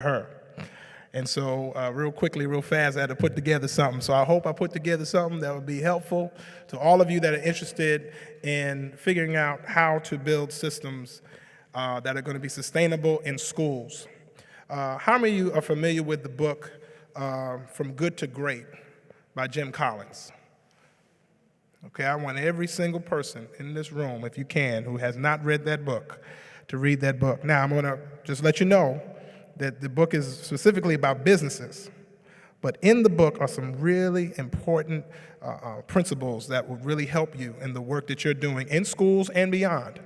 her. And so real quickly, real fast, I had to put together something. So I hope I put together something that would be helpful to all of you that are interested in figuring out how to build systems that are going to be sustainable in schools. How many of you are familiar with the book From Good to Great by Jim Collins? Okay, I want every single person in this room, if you can, who has not read that book, to read that book. Now, I'm going to just let you know that the book is specifically about businesses, but in the book are some really important principles that will really help you in the work that you're doing in schools and beyond.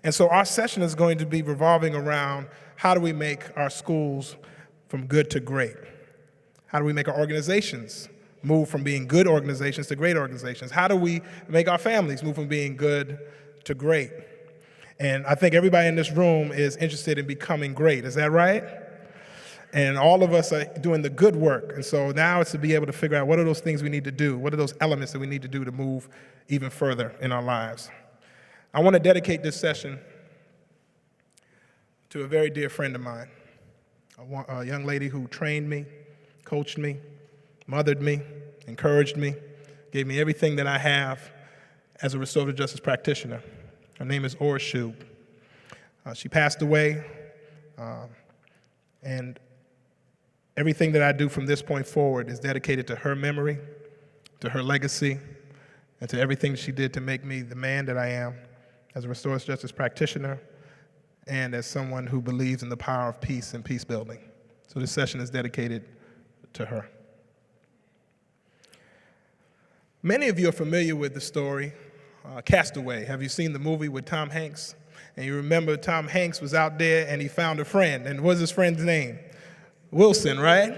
And so our session is going to be revolving around how do we make our schools from good to great? How do we make our organizations move from being good organizations to great organizations? How do we make our families move from being good to great? And I think everybody in this room is interested in becoming great. Is that right? And all of us are doing the good work. And so now it's to be able to figure out what are those things we need to do? What are those elements that we need to do to move even further in our lives? I want to dedicate this session to a very dear friend of mine, a young lady who trained me, coached me, mothered me, encouraged me, gave me everything that I have as a restorative justice practitioner. Her name is Ora Shub. She passed away, and everything that I do from this point forward is dedicated to her memory, to her legacy, and to everything she did to make me the man that I am as a restorative justice practitioner and as someone who believes in the power of peace and peace building. So this session is dedicated to her. Many of you are familiar with the story Castaway. Have you seen the movie with Tom Hanks? And you remember Tom Hanks was out there and he found a friend. And what's his friend's name? Wilson, right?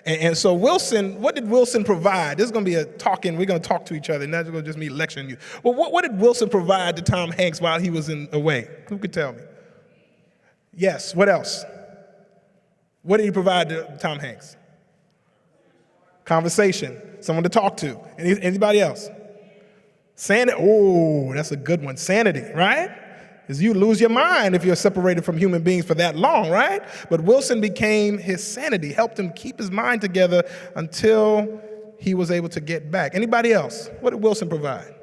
And so Wilson, what did Wilson provide? This is going to be a talking, we're going to talk to each other, not going to just me lecturing you. Well, what did Wilson provide to Tom Hanks while he was away? Who could tell me? Yes, what else? What did he provide to Tom Hanks? Conversation, someone to talk to. Anybody else? Sanity. Oh, that's a good one. Sanity, right? Because you lose your mind if you're separated from human beings for that long, right? But Wilson became his sanity, helped him keep his mind together until he was able to get back. Anybody else? What did Wilson provide?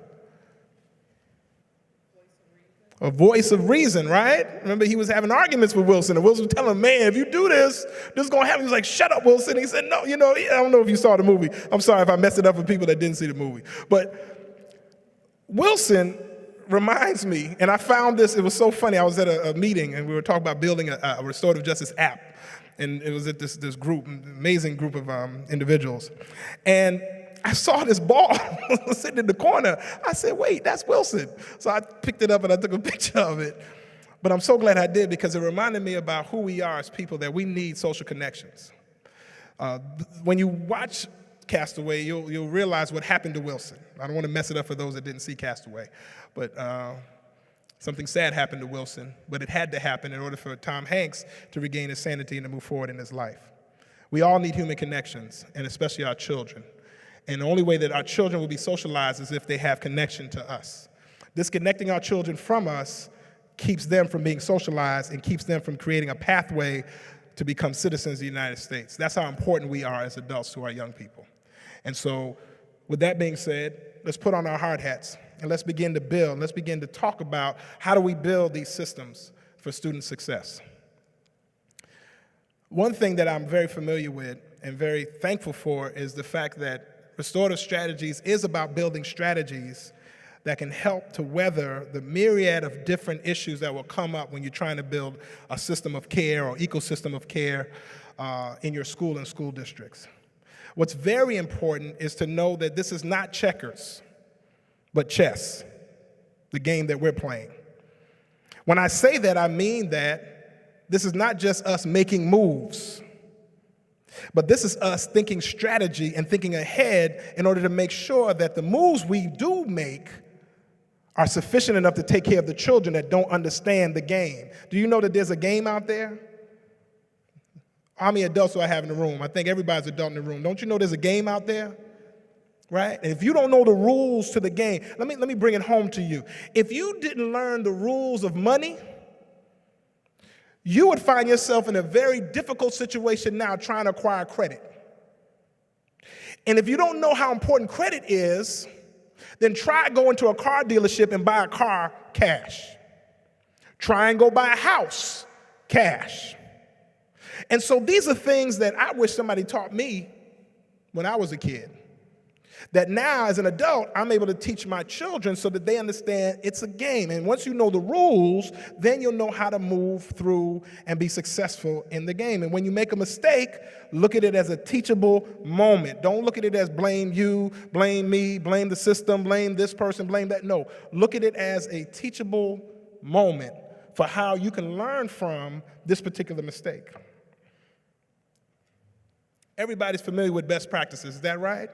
A voice of reason, right? Remember, he was having arguments with Wilson, and Wilson was telling him, man, if you do this, this is going to happen. He was like, shut up, Wilson. He said, no, I don't know if you saw the movie. I'm sorry if I messed it up for people that didn't see the movie. But Wilson reminds me, and I found this, it was so funny. I was at a meeting, and we were talking about building a restorative justice app. And it was at this group, amazing group of individuals. And I saw this ball sitting in the corner. I said, wait, that's Wilson. So I picked it up and I took a picture of it. But I'm so glad I did because it reminded me about who we are as people, that we need social connections. When you watch Castaway, you'll realize what happened to Wilson. I don't want to mess it up for those that didn't see Castaway. But something sad happened to Wilson, but it had to happen in order for Tom Hanks to regain his sanity and to move forward in his life. We all need human connections, and especially our children. And the only way that our children will be socialized is if they have connection to us. Disconnecting our children from us keeps them from being socialized and keeps them from creating a pathway to become citizens of the United States. That's how important we are as adults to our young people. And so, with that being said, let's put on our hard hats and let's begin to build. Let's begin to talk about how do we build these systems for student success. One thing that I'm very familiar with and very thankful for is the fact that Restorative Strategies is about building strategies that can help to weather the myriad of different issues that will come up when you're trying to build a system of care or ecosystem of care in your school and school districts. What's very important is to know that this is not checkers, but chess, the game that we're playing. When I say that, I mean that this is not just us making moves, but this is us thinking strategy and thinking ahead in order to make sure that the moves we do make are sufficient enough to take care of the children that don't understand the game. Do you know that there's a game out there? How many adults do I have in the room? I think everybody's an adult in the room. Don't you know there's a game out there? Right? And if you don't know the rules to the game, let me bring it home to you. If you didn't learn the rules of money, you would find yourself in a very difficult situation now trying to acquire credit. And if you don't know how important credit is, then try going to a car dealership and buy a car cash. Try and go buy a house cash. And so these are things that I wish somebody taught me when I was a kid. That now, as an adult, I'm able to teach my children so that they understand it's a game. And once you know the rules, then you'll know how to move through and be successful in the game. And when you make a mistake, look at it as a teachable moment. Don't look at it as blame you, blame me, blame the system, blame this person, blame that. No, look at it as a teachable moment for how you can learn from this particular mistake. Everybody's familiar with best practices, is that right?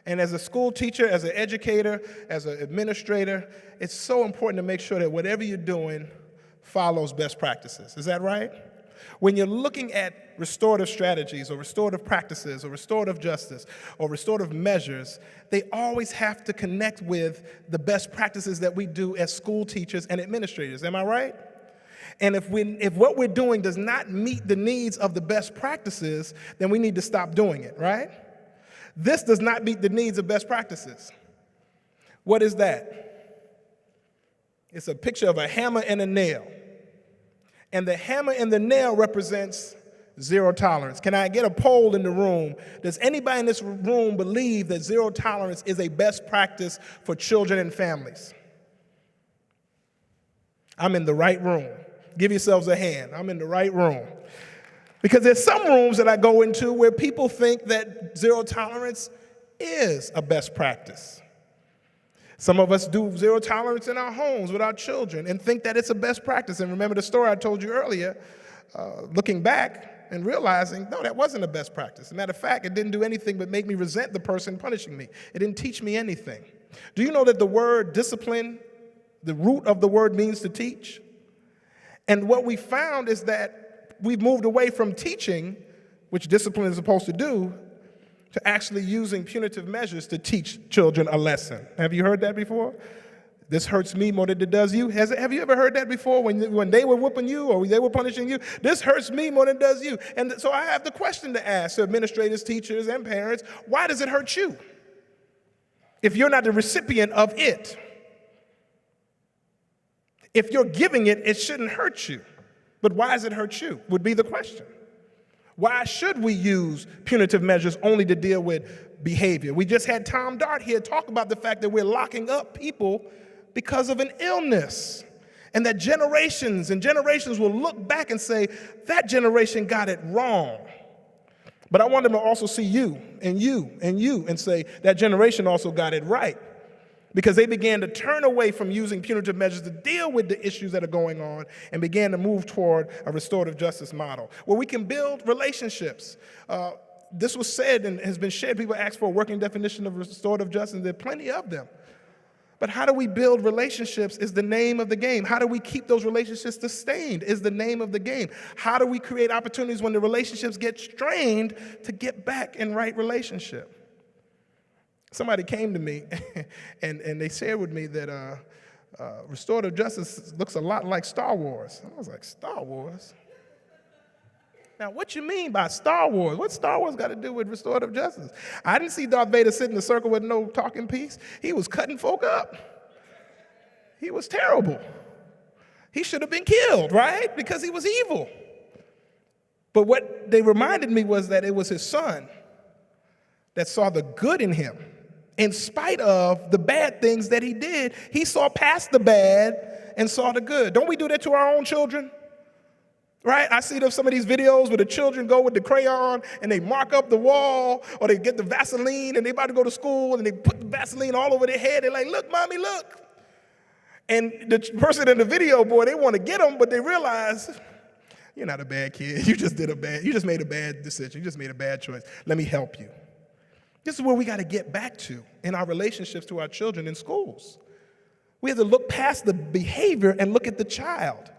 And as a school teacher, as an educator, as an administrator, it's so important to make sure that whatever you're doing follows best practices. Is that right? When you're looking at restorative strategies or restorative practices or restorative justice or restorative measures, they always have to connect with the best practices that we do as school teachers and administrators. Am I right? And if what we're doing does not meet the needs of the best practices, then we need to stop doing it, right? This does not meet the needs of best practices. What is that? It's a picture of a hammer and a nail. And the hammer and the nail represents zero tolerance. Can I get a poll in the room? Does anybody in this room believe that zero tolerance is a best practice for children and families? I'm in the right room. Give yourselves a hand. I'm in the right room. Because there's some rooms that I go into where people think that zero tolerance is a best practice. Some of us do zero tolerance in our homes with our children and think that it's a best practice. And remember the story I told you earlier, looking back and realizing, no, that wasn't a best practice. As a matter of fact, it didn't do anything but make me resent the person punishing me. It didn't teach me anything. Do you know that the word discipline, the root of the word means to teach? And what we found is that we've moved away from teaching, which discipline is supposed to do, to actually using punitive measures to teach children a lesson. Have you heard that before? This hurts me more than it does you. Have you ever heard that before when they were whooping you or they were punishing you? This hurts me more than it does you. And so I have the question to ask to administrators, teachers, and parents, why does it hurt you if you're not the recipient of it? If you're giving it, it shouldn't hurt you. But why does it hurt you, would be the question. Why should we use punitive measures only to deal with behavior? We just had Tom Dart here talk about the fact that we're locking up people because of an illness, and that generations and generations will look back and say, that generation got it wrong. But I want them to also see you and you and you and say, that generation also got it right. Because they began to turn away from using punitive measures to deal with the issues that are going on and began to move toward a restorative justice model where we can build relationships. This was said and has been shared. People ask for a working definition of restorative justice. There are plenty of them. But how do we build relationships is the name of the game. How do we keep those relationships sustained is the name of the game. How do we create opportunities when the relationships get strained to get back in right relationship? Somebody came to me and they shared with me that restorative justice looks a lot like Star Wars. I was like, Star Wars? Now, what you mean by Star Wars? What's Star Wars got to do with restorative justice? I didn't see Darth Vader sit in a circle with no talking piece. He was cutting folk up. He was terrible. He should have been killed, right? Because he was evil. But what they reminded me was that it was his son that saw the good in him. In spite of the bad things that he did, he saw past the bad and saw the good. Don't we do that to our own children? Right? I see some of these videos where the children go with the crayon and they mark up the wall, or they get the Vaseline and they about to go to school and they put the Vaseline all over their head. They're like, look, mommy, look. And the person in the video, boy, they want to get them, but they realize, you're not a bad kid. You just made a bad decision. You just made a bad choice. Let me help you. This is where we got to get back to in our relationships to our children in schools. We have to look past the behavior and look at the child.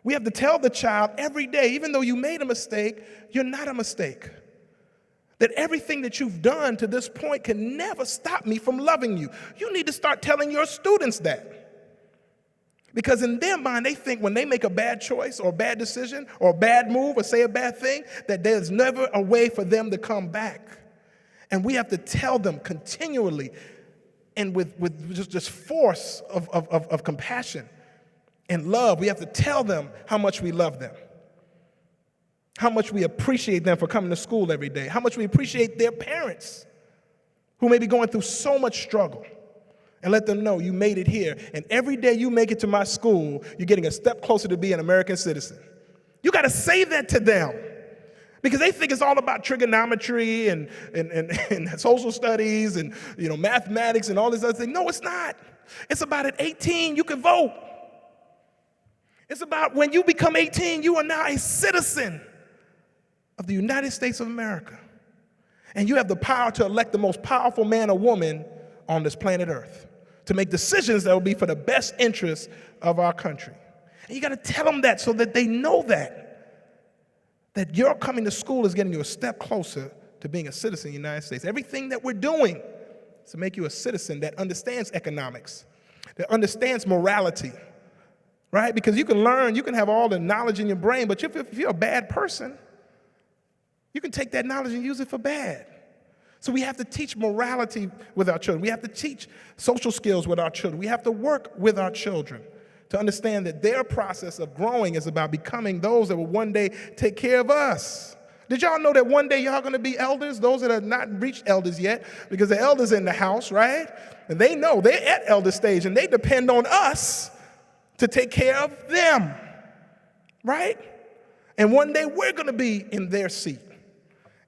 We have to tell the child every day, even though you made a mistake, you're not a mistake. That everything that you've done to this point can never stop me from loving you. You need to start telling your students that. Because in their mind, they think when they make a bad choice or a bad decision or a bad move or say a bad thing, that there's never a way for them to come back. And we have to tell them continually and with just force of compassion and love. We have to tell them how much we love them, how much we appreciate them for coming to school every day, how much we appreciate their parents who may be going through so much struggle. And let them know you made it here. And every day you make it to my school, you're getting a step closer to being an American citizen. You got to say that to them. Because they think it's all about trigonometry and social studies and mathematics and all this other thing. No, it's not. It's about at 18, you can vote. It's about when you become 18, you are now a citizen of the United States of America. And you have the power to elect the most powerful man or woman on this planet Earth, to make decisions that will be for the best interest of our country. And you got to tell them that so that they know that your coming to school is getting you a step closer to being a citizen of the United States. Everything that we're doing is to make you a citizen that understands economics, that understands morality, right? Because you can learn, you can have all the knowledge in your brain, but if you're a bad person, you can take that knowledge and use it for bad. So we have to teach morality with our children. We have to teach social skills with our children. We have to work with our children to understand that their process of growing is about becoming those that will one day take care of us. Did y'all know that one day y'all going to be elders, those that have not reached elders yet, because the elders in the house, right? And they know they're at elder stage and they depend on us to take care of them, right? And one day we're going to be in their seat.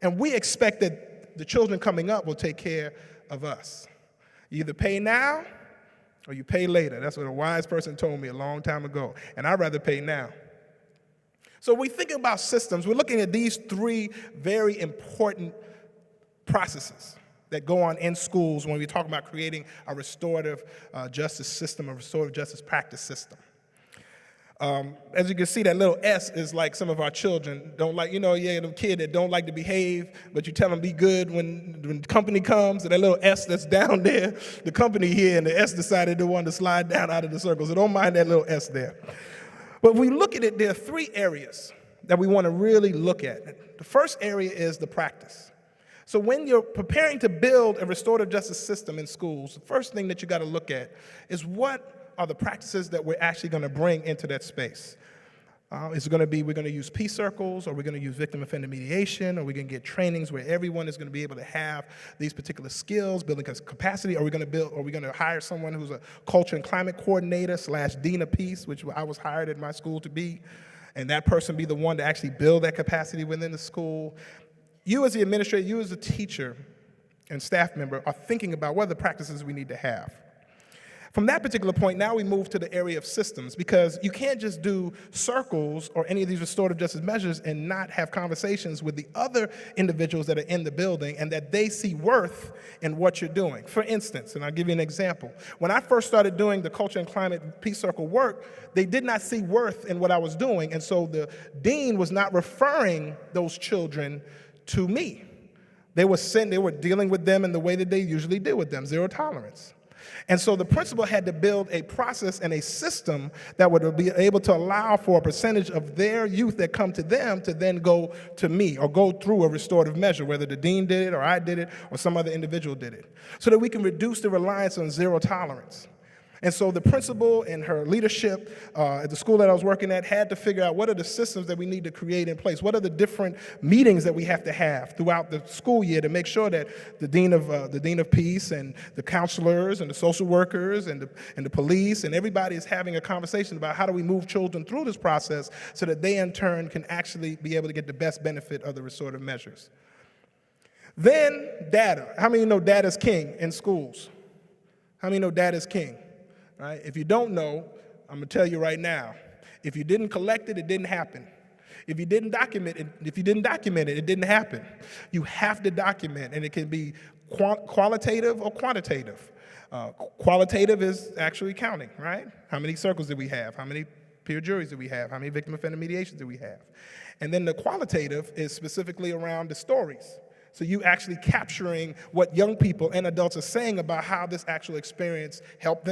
And we expect that the children coming up will take care of us. You either pay now or you pay later. That's what a wise person told me a long time ago. And I'd rather pay now. So we're thinking about systems. We're looking at these three very important processes that go on in schools when we talk about creating a restorative justice system, a restorative justice practice system. As you can see, that little S is like some of our children don't like, the kid that don't like to behave, but you tell them be good when company comes, and that little S that's down there, the company here, and the S decided they wanted to slide down out of the circle, so don't mind that little S there. But when we look at it, there are three areas that we want to really look at. The first area is the practice. So when you're preparing to build a restorative justice system in schools, the first thing that you got to look at is what are the practices that we're actually going to bring into that space. Is it going to be we're going to use peace circles, or we're going to use victim offender mediation, or we're going to get trainings where everyone is going to be able to have these particular skills, building capacity, or we're going to hire someone who's a culture and climate coordinator / dean of peace, which I was hired at my school to be, and that person be the one to actually build that capacity within the school. You as the administrator, you as a teacher and staff member are thinking about what are the practices we need to have. From that particular point, now we move to the area of systems, because you can't just do circles or any of these restorative justice measures and not have conversations with the other individuals that are in the building and that they see worth in what you're doing. For instance, and I'll give you an example. When I first started doing the culture and climate peace circle work, they did not see worth in what I was doing, and so the dean was not referring those children to me. They were dealing with them in the way that they usually deal with them, zero tolerance. And so the principal had to build a process and a system that would be able to allow for a percentage of their youth that come to them to then go to me or go through a restorative measure, whether the dean did it or I did it or some other individual did it, so that we can reduce the reliance on zero tolerance. And so the principal and her leadership at the school that I was working at had to figure out what are the systems that we need to create in place. What are the different meetings that we have to have throughout the school year to make sure that the dean of peace and the counselors and the social workers and the police and everybody is having a conversation about how do we move children through this process so that they in turn can actually be able to get the best benefit of the restorative measures. Then data. How many know data is king in schools? How many know data is king? Right? If you don't know, I'm going to tell you right now. If you didn't collect it, it didn't happen. If you didn't document it, it didn't happen. You have to document, and it can be qualitative or quantitative. Qualitative is actually counting, right? How many circles did we have? How many peer juries did we have? How many victim offender mediations did we have? And then the qualitative is specifically around the stories. So you actually capturing what young people and adults are saying about how this actual experience helped them.